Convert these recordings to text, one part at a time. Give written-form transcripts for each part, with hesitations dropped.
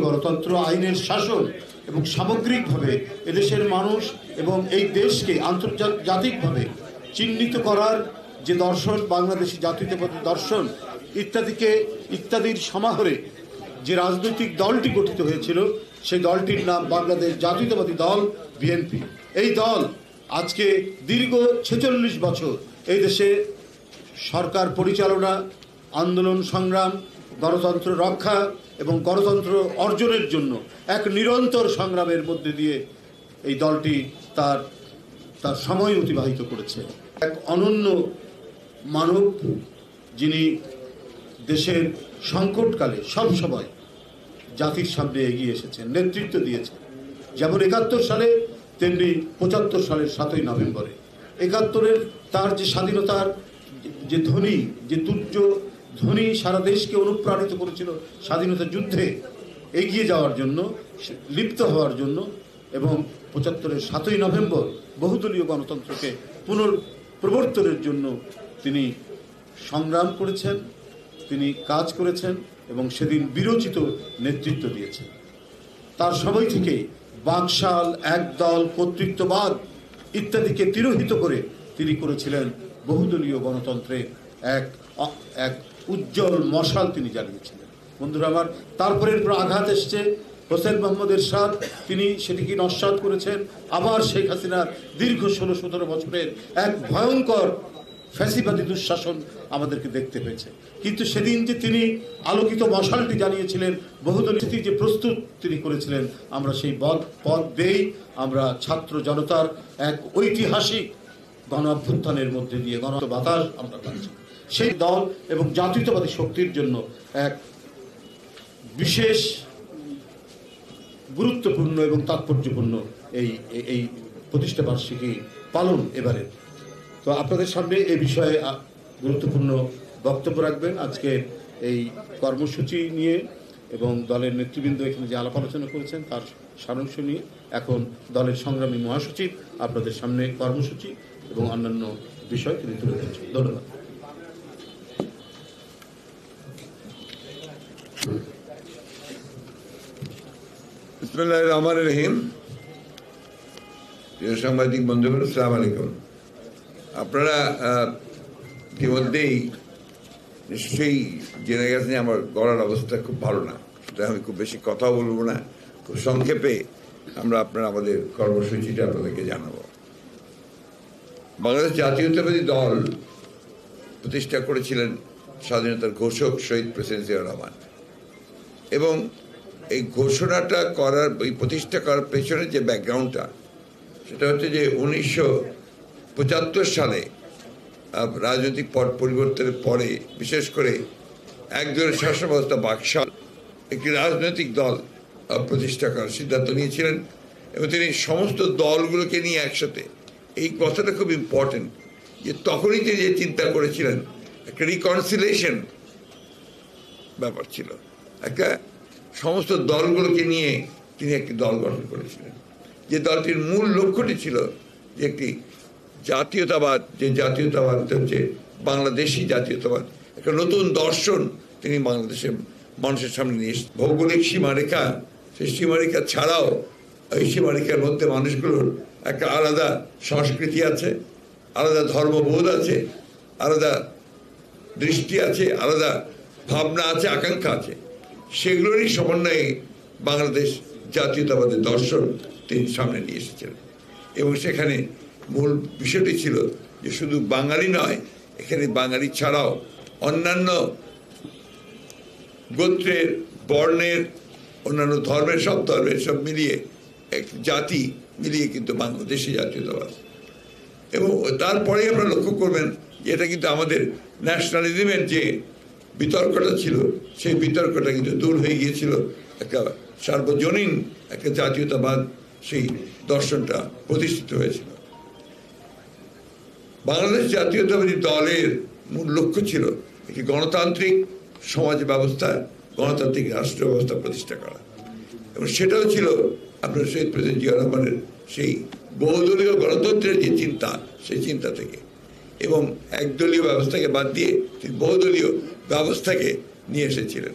গণতন্ত্র, আইনের শাসন এবং সামগ্রিকভাবে এদেশের মানুষ এবং এই দেশকে আন্তর্জাতিকভাবে চিহ্নিত করার যে দর্শন, বাংলাদেশি জাতীয়তাবাদী দর্শন ইত্যাদির সমাহারে যে রাজনৈতিক দলটি গঠিত হয়েছিল, সেই দলটির নাম বাংলাদেশ জাতীয়তাবাদী দল, বিএনপি। এই দল আজকে দীর্ঘ 46 বছর এই দেশে সরকার পরিচালনা, আন্দোলন সংগ্রাম, গণতন্ত্র রক্ষা এবং গণতন্ত্র অর্জনের জন্য এক নিরন্তর সংগ্রামের মধ্যে দিয়ে এই দলটি তার সময় অতিবাহিত করেছে। এক অনন্য মানব, যিনি দেশের সংকটকালে সবসময় জাতির সামনে এগিয়ে এসেছেন, নেতৃত্ব দিয়েছেন। যেমন 71 সালে, তেমনি 75 সালের 7ই নভেম্বরে 71-এর তার যে স্বাধীনতার যে ধ্বনি, যে তুর্য ধ্বনি সারা দেশকে অনুপ্রাণিত করেছিল স্বাধীনতা যুদ্ধে এগিয়ে যাওয়ার জন্য, লিপ্ত হওয়ার জন্য। এবং 75-এর 7ই নভেম্বর বহুদলীয় গণতন্ত্রকে পুনঃপ্রবর্তনের জন্য তিনি সংগ্রাম করেছেন, তিনি কাজ করেছেন এবং সেদিন বিরোচিত নেতৃত্ব দিয়েছেন। তার সময় থেকে বাকশাল, একদল, কর্তৃত্ববাদ ইত্যাদিকে তিরোহিত করে তিনি করেছিলেন বহুদলীয় গণতন্ত্রের এক উজ্জ্বল মশাল তিনি জ্বালিয়েছিলেন। বন্ধুরা আমার, তারপরের আঘাত এসছে হোসেন মোহাম্মদ এরশাদ, তিনি সেটিকে নস্যাৎ করেছেন। আবার শেখ হাসিনার দীর্ঘ 16-17 বছরের এক ভয়ঙ্কর ফ্যাসিবাদী দুঃশাসন আমাদেরকে দেখতে হয়েছে। কিন্তু সেদিন যে তিনি আলোকিত মশালটি জানিয়েছিলেন, বহুদলীয় যে প্রস্তুত তিনি করেছিলেন, আমরা সেই পথ বেয়েই আমরা ছাত্র জনতার এক ঐতিহাসিক গণ অভ্যুত্থানের মধ্যে দিয়ে গণ বাতাস আমরা পাচ্ছি। সেই দল এবং জাতীয়তাবাদী শক্তির জন্য এক বিশেষ গুরুত্বপূর্ণ এবং তাৎপর্যপূর্ণ এই প্রতিষ্ঠা বার্ষিকী পালন এবারে। তো আপনাদের সামনে এই বিষয়ে গুরুত্বপূর্ণ বক্তব্য রাখবেন আজকে এই কর্মসূচি নিয়ে, এবং দলের নেতৃবৃন্দ এখানে যে আলাপ আলোচনা করেছেন তার সারাংশ নিয়ে এখন দলের সংগ্রামী মহাসচিব আপনাদের সামনে কর্মসূচি এবং অন্যান্য বিষয় তিনি তুলে ধরছেন। ধন্যবাদ। বিসমিল্লাহির রহমানির রহিম। প্রিয় সাংবাদিক বন্ধুগণ, আসসালামু আলাইকুম। আপনারা ইতিমধ্যেই নিশ্চয়ই জেনে গেছেন আমার গলার অবস্থা খুব ভালো না, সেটা আমি খুব বেশি কথাও বলবো না, খুব সংক্ষেপে আপনারা আমাদের কর্মসূচিটা আপনাদেরকে জানাবো। বাংলাদেশ জাতীয়তাবাদী দল প্রতিষ্ঠা করেছিলেন স্বাধীনতার ঘোষক শহীদ প্রেসিডেন্ট জিয়াউর রহমান, এবং এই ঘোষণাটা করার, এই প্রতিষ্ঠা করার পেছনে যে ব্যাকগ্রাউন্ডটা, সেটা হচ্ছে যে 1975 সালে রাজনৈতিক পট পরিবর্তনের পরে, বিশেষ করে একজনের শাসন ব্যবস্থা বাকশাল একটি রাজনৈতিক দল প্রতিষ্ঠা করার সিদ্ধান্ত নিয়েছিলেন, এবং তিনি সমস্ত দলগুলোকে নিয়ে একসাথে, এই কথাটা খুব ইম্পর্টেন্ট যে তখনই তিনি যে চিন্তা করেছিলেন একটা রিকনসিলিয়েশন ব্যাপার ছিল, একটা সমস্ত দলগুলোকে নিয়ে তিনি একটি দল গঠন করেছিলেন, যে দলটির মূল লক্ষ্যটি ছিল যে একটি জাতীয়তাবাদ, যে জাতীয়তাবাদ হচ্ছে বাংলাদেশি জাতীয়তাবাদ, একটা নতুন দর্শন তিনি বাংলাদেশের মানুষের সামনে নিয়ে এসেছেন। ভৌগোলিক সীমারেখা, সেই সীমারেখা ছাড়াও এই সীমারেখার মধ্যে মানুষগুলোর একটা আলাদা সংস্কৃতি আছে, আলাদা ধর্মবোধ আছে, আলাদা দৃষ্টি আছে, আলাদা ভাবনা আছে, আকাঙ্ক্ষা আছে, সেগুলোরই সমন্বয়ে বাংলাদেশ জাতীয়তাবাদের দর্শন তিনি সামনে নিয়ে এসেছিলেন। এবং সেখানে মূল বিষয়টি ছিল যে শুধু বাঙালি নয়, এখানে বাঙালি ছাড়াও অন্যান্য গোত্রের, বর্ণের, অন্যান্য ধর্মের, সব ধর্মের সব মিলিয়ে এক জাতি মিলিয়ে কিন্তু বাংলাদেশি জাতীয়তাবাদ। এবং তারপরে আপনারা লক্ষ্য করবেন যে এটা কিন্তু আমাদের ন্যাশনালিজমের যে বিতর্কটা ছিল, সেই বিতর্কটা কিন্তু দূর হয়ে গিয়েছিল, একটা সার্বজনীন একটা জাতীয়তাবাদ সেই দর্শনটা প্রতিষ্ঠিত হয়েছিল। বাংলাদেশ জাতীয়তাবাদী দলের মূল লক্ষ্য ছিল একটি গণতান্ত্রিক সমাজ ব্যবস্থা, গণতান্ত্রিক রাষ্ট্র ব্যবস্থা প্রতিষ্ঠা করা, এবং সেটাও ছিল আপনার শহীদ প্রেসিডেন্ট জিয়াউর রহমানের সেই বহুদলীয় গণতন্ত্রের যে চিন্তা, সেই চিন্তা থেকে, এবং একদলীয় ব্যবস্থাকে বাদ দিয়ে তিনি বহুদলীয় ব্যবস্থাকে নিয়ে এসেছিলেন।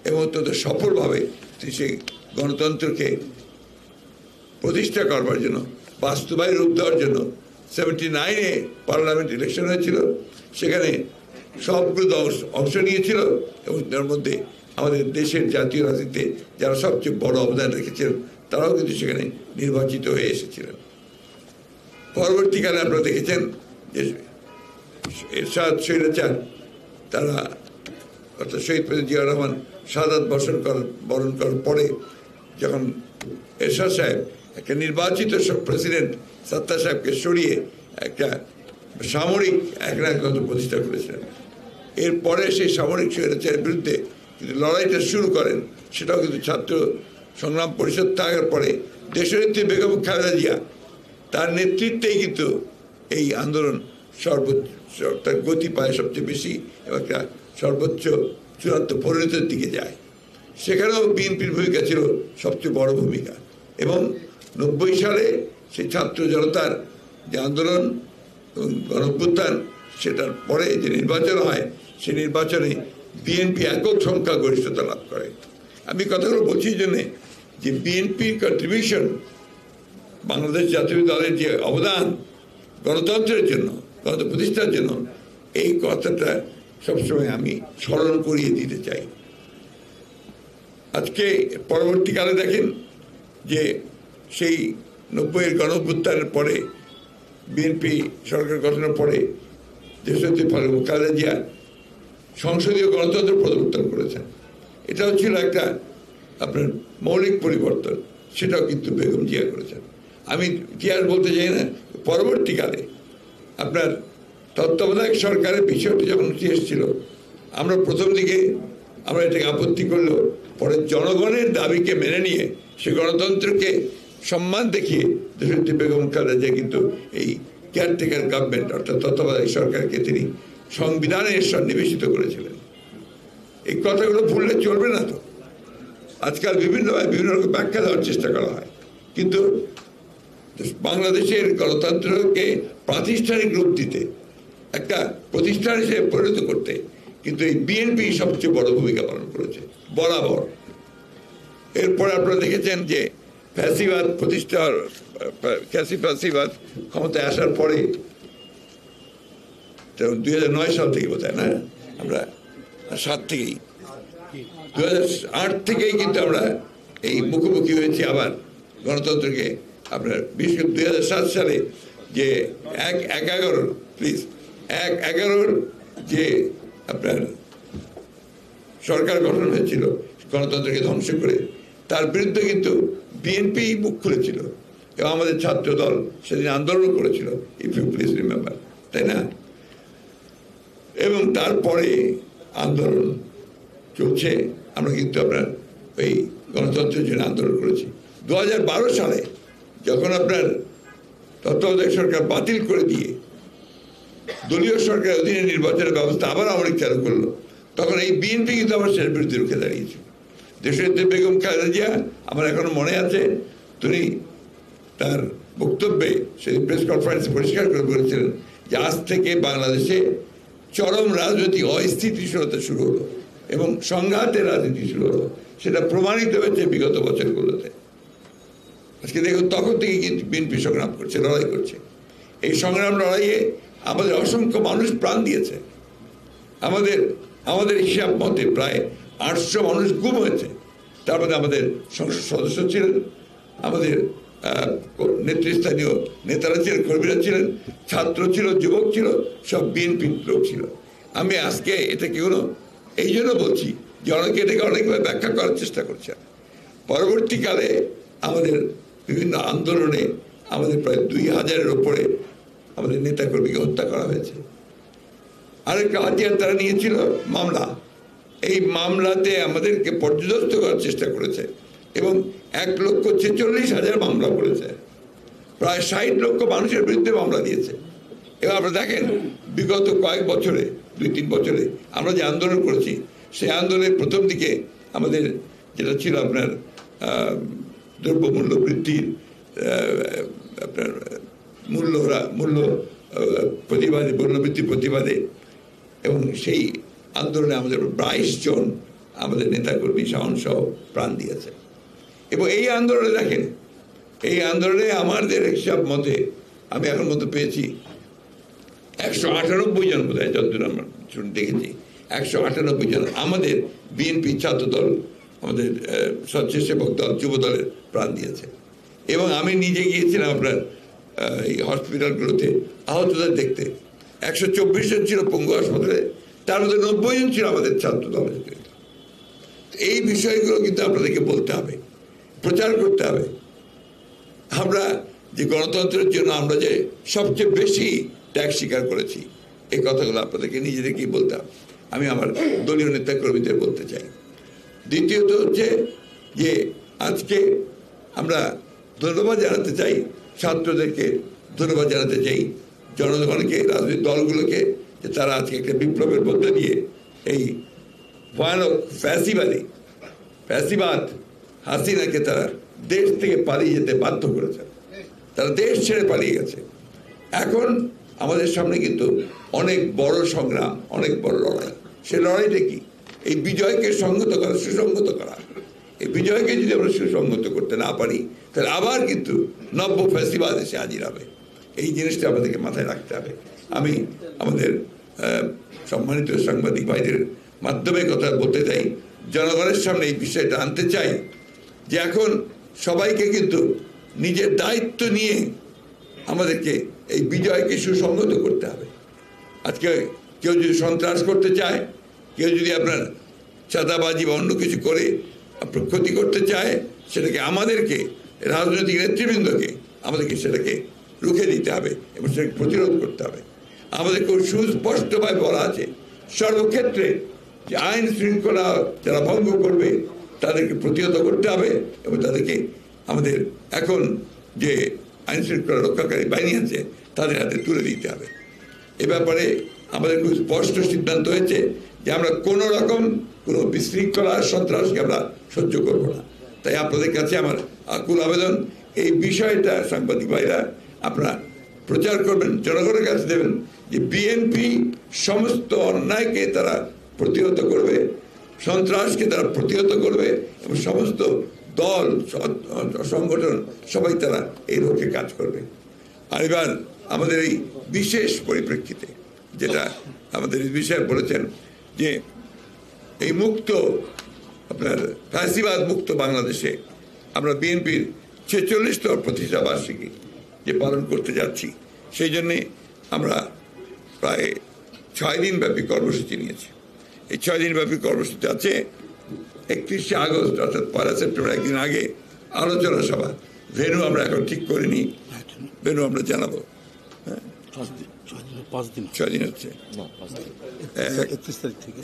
এবং অত্যন্ত সফলভাবে তিনি সেই গণতন্ত্রকে প্রতিষ্ঠা করবার জন্য, বাস্তবায়ন রূপ দেওয়ার জন্য 79-এ পার্লামেন্ট ইলেকশন হয়েছিল, সেখানে সবগুলো দল অংশ নিয়েছিল এবং তার মধ্যে আমাদের দেশের জাতীয় রাজনীতিতে যারা সবচেয়ে বড় অবদান রেখেছিলেন তারাও কিন্তু সেখানে নির্বাচিত হয়ে এসেছিলেন। পরবর্তীকালে আপনারা দেখেছেন যে এরশাদ স্বৈরাচার তারা অর্থাৎ শহীদ প্রেসিডেন্ট জিয়া রহমান শাহাদাত বরণ করার পরে যখন এরশাদ সাহেব একটা নির্বাচিত প্রেসিডেন্ট সত্তার সাহেবকে সরিয়ে একটা সামরিক একনায়কতন্ত্র প্রতিষ্ঠা করেছিলেন, এরপরে সেই সামরিক স্বৈরাচারের বিরুদ্ধে কিন্তু লড়াইটা শুরু করেন, সেটাও কিন্তু ছাত্র সংগ্রাম পরিষদ থাকার পরে দেশনেত্রী বেগম খালেদা জিয়া তার নেতৃত্বেই কিন্তু এই আন্দোলন সর্বোচ্চ তার গতি পায় সবচেয়ে বেশি এবং একটা সর্বোচ্চ চূড়ান্ত পরিণতির দিকে যায়। সেখানেও বিএনপির ভূমিকা ছিল সবচেয়ে বড় ভূমিকা এবং 90 সালে সেই ছাত্র জনতার যে আন্দোলন এবং গণঅভ্যুত্থান, সেটার পরে যে নির্বাচন হয় সেই নির্বাচনে বিএনপি একক সংখ্যাগরিষ্ঠতা লাভ করে। আমি কথাগুলো বলছি এই জন্যে যে বিএনপির কন্ট্রিবিউশন, বাংলাদেশ জাতীয় দলের যে অবদান গণতন্ত্রের জন্য, গণতন্ত্র প্রতিষ্ঠার জন্য, এই কথাটা সবসময় আমি স্মরণ করিয়ে দিতে চাই। আজকে পরবর্তীকালে দেখেন যে সেই 90-এর গণঅভ্যুত্থানের পরে বিএনপি সরকার গঠনের পরে দেশনেত্রী খালেদা জিয়া সংসদীয় গণতন্ত্র প্রবর্তন করেছেন। এটাও ছিল একটা আপনার মৌলিক পরিবর্তন, সেটাও কিন্তু বেগম জিয়া করেছেন। আমি ইতিহাস বলতে চাই না, পরবর্তীকালে আপনার তত্ত্বাবধায়ক সরকারের বিষয়টি যখন উঠে এসেছিল, আমরা প্রথম দিকে আমরা এটাকে আপত্তি করলেও পরে জনগণের দাবিকে মেনে নিয়ে সে গণতন্ত্রকে সম্মান দেখিয়ে দেশনেত্রী বেগম খালেদা জিয়া কিন্তু এই কেয়ারটেকার গভর্নমেন্ট অর্থাৎ তত্ত্বাবধায়ক সরকারকে তিনি সংবিধানের সন্নিবেশিত করেছিলেন। এই কথাগুলো ভুললে চলবে না। তো আজকাল বিভিন্ন রকম ব্যাখ্যা দেওয়ার চেষ্টা করা হয়, কিন্তু বাংলাদেশের গণতন্ত্রকে প্রাতিষ্ঠানিক রূপ দিতে, একটা প্রতিষ্ঠান হিসেবে পরিণত করতে কিন্তু এই বিএনপি সবচেয়ে বড় ভূমিকা পালন করেছে বরাবর। এরপরে আপনারা দেখেছেন যে ফ্যাসিবাদ প্রতিষ্ঠার ফ্যাসিবাদ ক্ষমতায় আসার পরে 2009 সাল থেকে বোধ হয় না, আমরা 7 থেকেই 2008 থেকেই কিন্তু আমরা এই মুখোমুখি হয়েছি আবার গণতন্ত্রকে। আপনার বিশেষ করে 2007 সালে যে 1/11 যে আপনার সরকার গঠন হয়েছিল গণতন্ত্রকে ধ্বংস করে, তার বিরুদ্ধে কিন্তু বিএনপি মুখ খুলেছিল এবং আমাদের ছাত্র দল সেদিন আন্দোলন করেছিল, ইফ ইউ প্লিজ রিমেম্বার, তাই না? এবং তারপরে আন্দোলন চলছে, আমরা কিন্তু আপনার এই গণতন্ত্রের জন্য আন্দোলন করেছি। 2012 সালে যখন আপনার তত্ত্বাবধায়ক সরকার বাতিল করে দিয়ে দলীয় সরকারের অধীনে নির্বাচনের ব্যবস্থা আবার আওয়ামী লীগ চালু করলো, তখন এই বিএনপি কিন্তু আবার সেটার বিরুদ্ধে রুখে দাঁড়িয়েছিল। দেশনেত্রী বেগম খালেদা জিয়া, আমার এখনো মনে আছে, তিনি তার বক্তব্যে সেই প্রেস কনফারেন্সে পরিষ্কার করে বলেছিলেন যে আজ থেকে বাংলাদেশে চরম রাজনৈতিক অস্থিতিশীলতা শুরু হলো এবং সংঘাতের রাজনীতি শুরু হলো। সেটা প্রমাণিত হয়েছে বিগত বছরগুলোতে। আজকে দেখুন, তখন থেকে কিন্তু বিএনপি সংগ্রাম করছে, লড়াই করছে। এই সংগ্রাম লড়াইয়ে আমাদের অসংখ্য মানুষ প্রাণ দিয়েছে। আমাদের হিসাব মতে প্রায় 800 মানুষ গুম হয়েছে। তার মধ্যে আমাদের সংসদ সদস্য ছিলেন, আমাদের নেতৃস্থানীয় নেতারা ছিলেন, কর্মীরা ছিলেন, ছাত্র ছিল, যুবক ছিল, সব বিএনপির লোক ছিল। আমি আজকে এটাকে এই জন্য বলছি যে অনেকে এটাকে অনেকভাবে ব্যাখ্যা করার চেষ্টা করছে। পরবর্তীকালে আমাদের বিভিন্ন আন্দোলনে আমাদের প্রায় 2000-এর ওপরে আমাদের নেতাকর্মীকে হত্যা করা হয়েছে। আরেকটা হাতিয়ার তারা নিয়েছিল মামলা। এই মামলাতে আমাদেরকে পর্যদস্ত করার চেষ্টা করেছে এবং 1,46,000 মামলা করেছে। প্রায় 60 লক্ষ মানুষের বিরুদ্ধে মামলা দিয়েছে। এবার আপনারা দেখেন, বিগত কয়েক বছরে, 2-3 বছরে আমরা যে আন্দোলন করেছি, সেই আন্দোলনের প্রথম দিকে আমাদের যেটা ছিল আপনার দ্রব্যমূল্য বৃদ্ধির আপনার মূল্য প্রতিবাদে, মূল্যবৃদ্ধির প্রতিবাদে, এবং সেই আন্দোলনে আমাদের 22 জন আমাদের নেতাকর্মী শাওন সহ প্রাণ দিয়েছে। এবং এই আন্দোলনে দেখেন, এই আন্দোলনে আমাদের হিসাব মতে আমি এখন মতো পেয়েছি 198 জন বোধ হয়, যতদূর আমরা দেখেছি 198 জন আমাদের বিএনপি ছাত্র দল, আমাদের স্বেচ্ছাসেবক দল, যুব দলের প্রাণ দিয়েছে। এবং আমি নিজে গিয়েছিলাম আপনার এই হসপিটালগুলোতে আহতদের দেখতে। 124 জন ছিল পঙ্গু হাসপাতালে, তার মধ্যে 90 জন ছিল আমাদের ছাত্র দলের। এই বিষয়গুলো কিন্তু আপনাদেরকে বলতে হবে, প্রচার করতে হবে। আমরা যে গণতন্ত্রের জন্য আমরা যে সবচেয়ে বেশি ত্যাগ স্বীকার করেছি, এই কথাগুলো আপনাদেরকে নিজেদেরকেই বলতে হবে। আমি আমার দলীয় নেতা কর্মীদের বলতে চাই। দ্বিতীয়ত হচ্ছে যে আজকে আমরা ধন্যবাদ জানাতে চাই ছাত্রদেরকে, ধন্যবাদ জানাতে চাই জনগণকে, রাজনৈতিক দলগুলোকে, যে তারা আজকে একটা বিপ্লবের মধ্যে দিয়ে এই ভয়ানক ফ্যাসিবাদ হাসিনাকে তারা দেশ থেকে পালিয়ে যেতে বাধ্য করেছে। তারা দেশ ছেড়ে পালিয়ে গেছে। এখন আমাদের সামনে কিন্তু অনেক বড় সংগ্রাম, অনেক বড় লড়াই। সে লড়াইটা কি? এই বিজয়কে সংগত করা, সুসংগত করা। এই বিজয়কে যদি আমরা সুসংগত করতে না পারি, তাহলে আবার কিন্তু নব্য ফ্যাসিবাদ এসে হাজির হবে। এই জিনিসটা আমাদেরকে মাথায় রাখতে হবে। আমি আমাদের সম্মানিত সাংবাদিক ভাইদের মাধ্যমে কথা বলতে চাই, জনগণের সামনে এই বিষয়টা আনতে চাই যে এখন সবাইকে কিন্তু নিজের দায়িত্ব নিয়ে আমাদেরকে এই বিজয়কে সুসংগত করতে হবে। আজকে কেউ যদি সন্ত্রাস করতে চায়, কেউ যদি আপনার চাঁদাবাজি বা অন্য কিছু করে আপনার ক্ষতি করতে চায়, সেটাকে আমাদেরকে, রাজনৈতিক নেতৃবৃন্দকে আমাদেরকে সেটাকে রুখে দিতে হবে এবং সেটাকে প্রতিরোধ করতে হবে। আমাদের খুব সুস্পষ্টভাবে বলা আছে সর্বক্ষেত্রে যে আইন শৃঙ্খলা যারা ভঙ্গ করবে তাদেরকে প্রতিহত করতে হবে এবং তাদেরকে আমাদের এখন যে আইন শৃঙ্খলা রক্ষাকারী বাহিনী আছে তাদের হাতে তুলে দিতে হবে। এ ব্যাপারে আমাদের খুব স্পষ্ট সিদ্ধান্ত হয়েছে যে আমরা কোনো রকম কোনো বিশৃঙ্খলা, সন্ত্রাসকে আমরা সহ্য করব না। তাই আপনাদের কাছে আমার আকুল আবেদন, এই বিষয়টা সাংবাদিক ভাইরা আপনারা প্রচার করবেন, জনগণের কাছে দেবেন যে বিএনপি সমস্ত অন্যায়কে তারা প্রতিহত করবে, সন্ত্রাসকে তারা প্রতিহত করবে এবং সমস্ত দল, সংগঠন সবাই তারা এই লক্ষ্যে কাজ করবে। আর এবার আমাদের এই বিশেষ পরিপ্রেক্ষিতে যেটা আমাদের বিষয়ে বলেছেন যে এই মুক্ত আপনার ফ্যাসিবাদ মুক্ত বাংলাদেশে আমরা বিএনপির 46তম প্রতিষ্ঠা বার্ষিকী যে পালন করতে যাচ্ছি, সেই জন্যে আমরা প্রায় 6 দিন ব্যাপী কর্মসূচি নিয়েছি। এই 6 দিন ব্যাপী কর্মসূচি আছে 31শে আগস্ট অর্থাৎ 1 সেপ্টেম্বর, একদিন আগে আলোচনা সভা। ভেন্যু আমরা এখন ঠিক করিনি, ভেন্যু আমরা জানাবো। 6 দিন হচ্ছে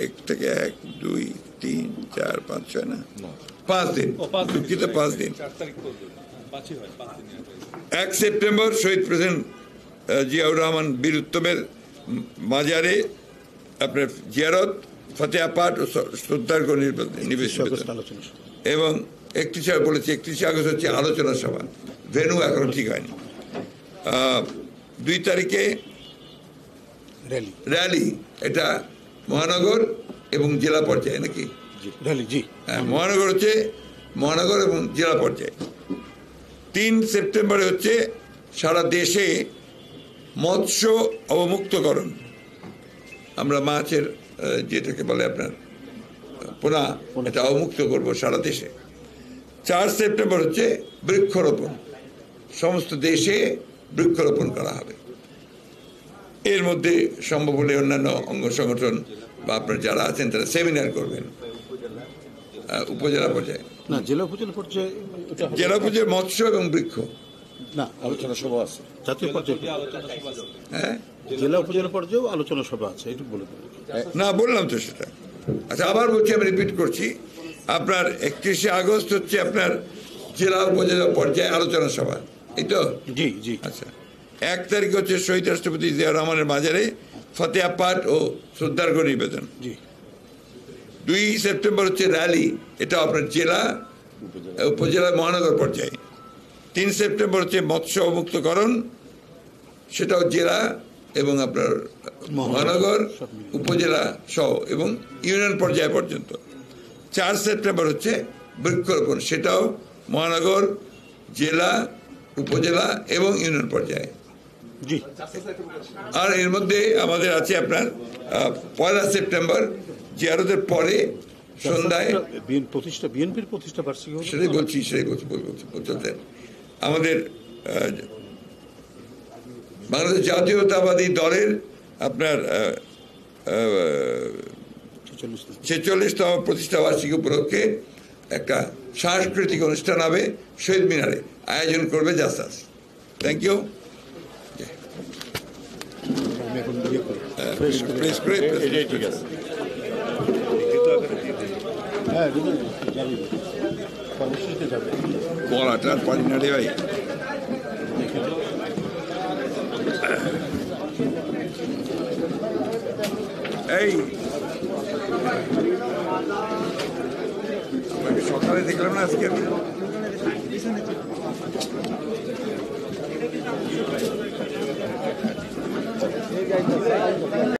1 থেকে 1, 2, 3, 4, 5, 6 না 5 দিন, দুঃখিত 5 দিন। 1 সেপ্টেম্বর শহীদ প্রেসিডেন্ট জিয়াউর রহমান বীর উত্তমের মাজারে আপনার জিয়ারত, ফতেহা পাঠ ও শ্রদ্ধার্ঘ্য নিবেদন এবং 31শে আগস্ট হচ্ছে আলোচনা সভা। ভেন্যু এখনো ঠিক হয়নি। 2 তারিখে র্যালি, এটা মহানগর এবং জেলা পর্যায়ে নাকি হ্যাঁ, মহানগর এবং জেলা পর্যায়ে। 3 সেপ্টেম্বরে হচ্ছে সারা দেশে মৎস্য অবমুক্তকরণ, আমরা মাছের যেটাকে বলে আপনার পোনা, এটা অবমুক্ত করবো সারা দেশে। 4 সেপ্টেম্বর হচ্ছে বৃক্ষরোপণ, সমস্ত দেশে বৃক্ষরোপণ করা হবে। এর মধ্যে সম্ভব হলে অন্যান্য অঙ্গ সংগঠন বা আপনার যারা আছেন তারা সেমিনার করবেন উপজেলা পর্যায়ে, না জেলা উপজেলা পর্যায়ে, জেলা পর্যায়ে মৎস্য এবং বৃক্ষ না আলোচনা সভা আছে, জাতীয় পর্যায়ে হ্যাঁ, জেলা উপজেলা পর্যায়েও আলোচনা সভা আছে, এটা বলে দেবো। না বললাম তো সেটা। আচ্ছা আবার বলছি, আমি রিপিট করছি, আপনার 31শে আগস্ট হচ্ছে আপনার জেলা উপজেলা পর্যায়ে আলোচনা সভা, এই তো? জি জি। আচ্ছা 1 তারিখ হচ্ছে শহীদ রাষ্ট্রপতি জিয়াউর রহমানের মাজারে ফতেহা পাঠ ও শ্রদ্ধার্ঘ্য নিবেদন। জি। 2 সেপ্টেম্বর হচ্ছে র্যালি, এটা আপনার জেলা উপজেলা মহানগর পর্যায়ে। 3 সেপ্টেম্বর হচ্ছে মৎস্য অবমুক্তকরণ, সেটাও জেলা এবং আপনার মহানগর উপজেলা সহ এবং ইউনিয়ন পর্যায় পর্যন্ত। 4 সেপ্টেম্বর হচ্ছে বৃক্ষরোপণ, সেটাও মহানগর, জেলা, উপজেলা এবং ইউনিয়ন পর্যায়ে। জি, আর এর মধ্যে আমাদের আছে আপনার 1 সেপ্টেম্বর জিয়ারতের পরে সন্ধ্যায়, বিএনপির প্রতিষ্ঠা বার্ষিকী হলো। সেটাই বলছি বলতে আমাদের বাংলাদেশ জাতীয়তাবাদী দলের আপনার 46তম প্রতিষ্ঠা বার্ষিকী উপলক্ষে একটা সাংস্কৃতিক অনুষ্ঠান হবে শহীদ মিনারে, আয়োজন করবে জাসাস। Thank you. আমি এখন ইয়ে করি, প্রেস করে ঠিক আছে। হ্যাঁ, যাবে, কর্মসূচিতে যাবে। বলাটা পারি না রে ভাই। এই আপনাকে সকালে দেখলাম না আজকে আমি। এই